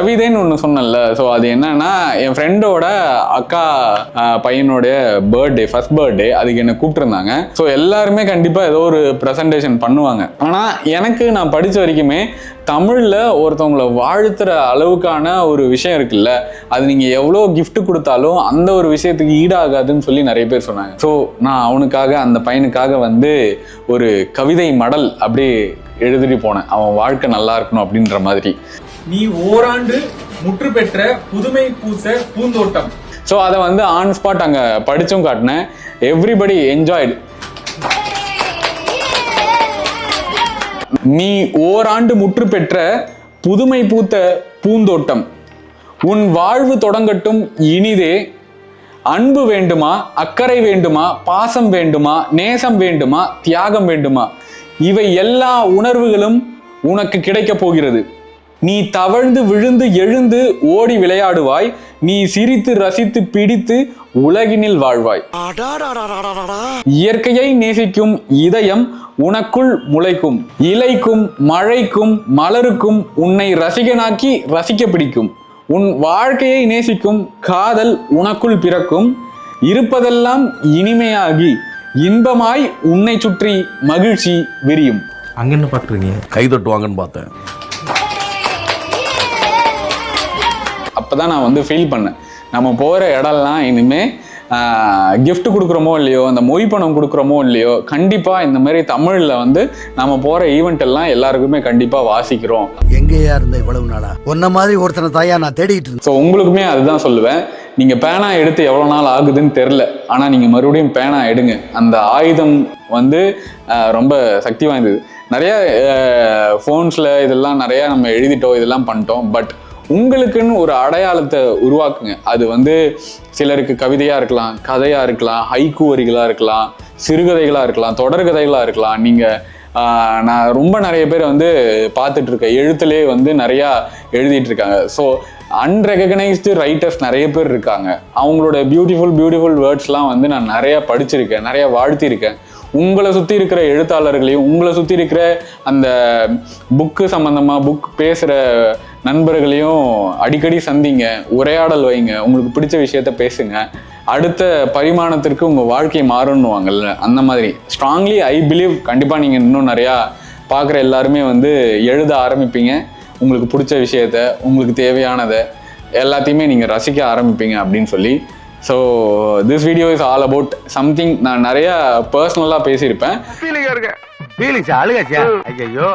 கவிதைன்னு ஒன்று சொன்னேன்ல, ஸோ அது என்னன்னா என் ஃப்ரெண்டோட அக்கா பையனுடைய பர்த்டே, ஃபர்ஸ்ட் பர்த்டே, அதுக்கு என்னை கூப்பிட்டுருந்தாங்க. ஸோ எல்லாருமே கண்டிப்பாக ஏதோ ஒரு ப்ரெசன்டேஷன் பண்ணுவாங்க. ஆனால் எனக்கு நான் படித்த வரைக்குமே தமிழில் ஒருத்தவங்களை வாழ்த்துற அளவுக்கான ஒரு விஷயம் இருக்குல்ல, அது நீங்கள் எவ்வளோ கிஃப்ட் கொடுத்தாலும் அந்த ஒரு விஷயத்துக்கு ஈடாகாதுன்னு சொல்லி நிறைய பேர் சொன்னாங்க. ஸோ நான் அவனுக்காக, அந்த பையனுக்காக வந்து ஒரு கவிதை மடல் அப்படி எழுதிட்டு போனேன், அவன் வாழ்க்கை நல்லா இருக்கணும் அப்படின்ற மாதிரி. நீ ஓராண்டு முற்று பெற்ற புதுமை பூச பூந்தோட்டம். ஸோ அதை வந்து ஆன் ஸ்பாட் அங்கே படித்தும் காட்டினேன். Everybody enjoyed. நீ ஓராண்டு முற்று பெற்ற புதுமை பூத்த பூந்தோட்டம், உன் வாழ்வு தொடங்கட்டும் இனிதே. அன்பு வேண்டுமா, அக்கறை வேண்டுமா, பாசம் வேண்டுமா, நேசம் வேண்டுமா, தியாகம் வேண்டுமா, இவை எல்லா உணர்வுகளும் உனக்கு கிடைக்க போகிறது. நீ தவழ்ந்து விழுந்து எழுந்து ஓடி விளையாடுவாய். நீ சிரித்து ரசித்து பிடித்து உலகினில் வாழ்வாய். இயற்கையை நேசிக்கும் இதயம் உனக்குள் முளைக்கும். இலைக்கும் மழைக்கும் மலருக்கும் உன்னை ரசிகனாக்கி ரசிக்க பிடிக்கும். உன் வாழ்க்கையை நேசிக்கும் காதல் உனக்குள் பிறக்கும். இருப்பதெல்லாம் இனிமையாகி இன்பமாய் உன்னை சுற்றி மகிழ்ச்சி விரியும். அங்க என்ன பாக்குறீங்க? கைதட்டு வாங்கன்னு பார்த்தேன். அப்பதான் நான் வந்து ஃபீல் பண்ணேன், நம்ம போகிற இடம்லாம் இனிமே கிஃப்ட் கொடுக்குறோமோ இல்லையோ, அந்த மொய் பணம் கொடுக்குறோமோ இல்லையோ, கண்டிப்பாக இந்த மாதிரி தமிழில் வந்து நம்ம போகிற ஈவெண்ட் எல்லாம் எல்லாருக்குமே கண்டிப்பாக வாசிக்கிறோம். எங்கேயா இருந்த இவ்வளவு நாளா உன்ன மாதிரி ஒருத்தனை தாயா நான் தேடிட்டு இருந்தேன். ஸோ உங்களுக்குமே அதுதான் சொல்லுவேன், நீங்கள் பேனா எடுத்து எவ்வளோ நாள் ஆகுதுன்னு தெரில, ஆனால் நீங்கள் மறுபடியும் பேனா எடுங்க. அந்த ஆயுதம் வந்து ரொம்ப சக்தி வாய்ந்தது. நிறைய ஃபோன்ஸில் இதெல்லாம் நிறையா நம்ம எழுதிட்டோம், இதெல்லாம் பண்ணிட்டோம். பட் உங்களுக்குன்னு ஒரு அடையாளத்தை உருவாக்குங்க. அது வந்து சிலருக்கு கவிதையாக இருக்கலாம், கதையாக இருக்கலாம், ஹைக்கூ வரிகளாக இருக்கலாம், சிறுகதைகளாக இருக்கலாம், தொடர்கதைகளாக இருக்கலாம். நீங்கள் நான் ரொம்ப நிறைய பேர் வந்து பார்த்துட்டு இருக்கேன், எழுத்துலேயே வந்து நிறையா எழுதிட்டு இருக்காங்க. ஸோ அன்ரெகனைஸ்டு ரைட்டர்ஸ் நிறைய பேர் இருக்காங்க. அவங்களோட பியூட்டிஃபுல் வேர்ட்ஸ்லாம் வந்து நான் நிறையா படிச்சிருக்கேன், நிறையா வாழ்த்திருக்கேன். உங்களை சுற்றி இருக்கிற எழுத்தாளர்களையும், உங்களை சுற்றி இருக்கிற அந்த புக்கு சம்மந்தமாக புக் பேசுகிற நண்பர்களையும் அடிக்கடி சந்திங்க, உரையாடல் வைங்க, உங்களுக்கு பிடிச்ச விஷயத்த பேசுங்க. அடுத்த பரிமாணத்திற்கு உங்கள் வாழ்க்கை மாறணுவாங்கல்ல, அந்த மாதிரி ஸ்ட்ராங்லி ஐ பிலீவ் கண்டிப்பாக நீங்கள் இன்னும் நிறையா பார்க்குற எல்லாருமே வந்து எழுத ஆரம்பிப்பீங்க. உங்களுக்கு பிடிச்ச விஷயத்த, உங்களுக்கு தேவையானதை எல்லாத்தையுமே நீங்கள் ரசிக்க ஆரம்பிப்பீங்க அப்படின்னு சொல்லி. So this video is all about something நான் நிறையா பர்சனலாக பேசியிருப்பேன். ஃபீலிங்ஸா அழுகாச்சியா? ஐயோ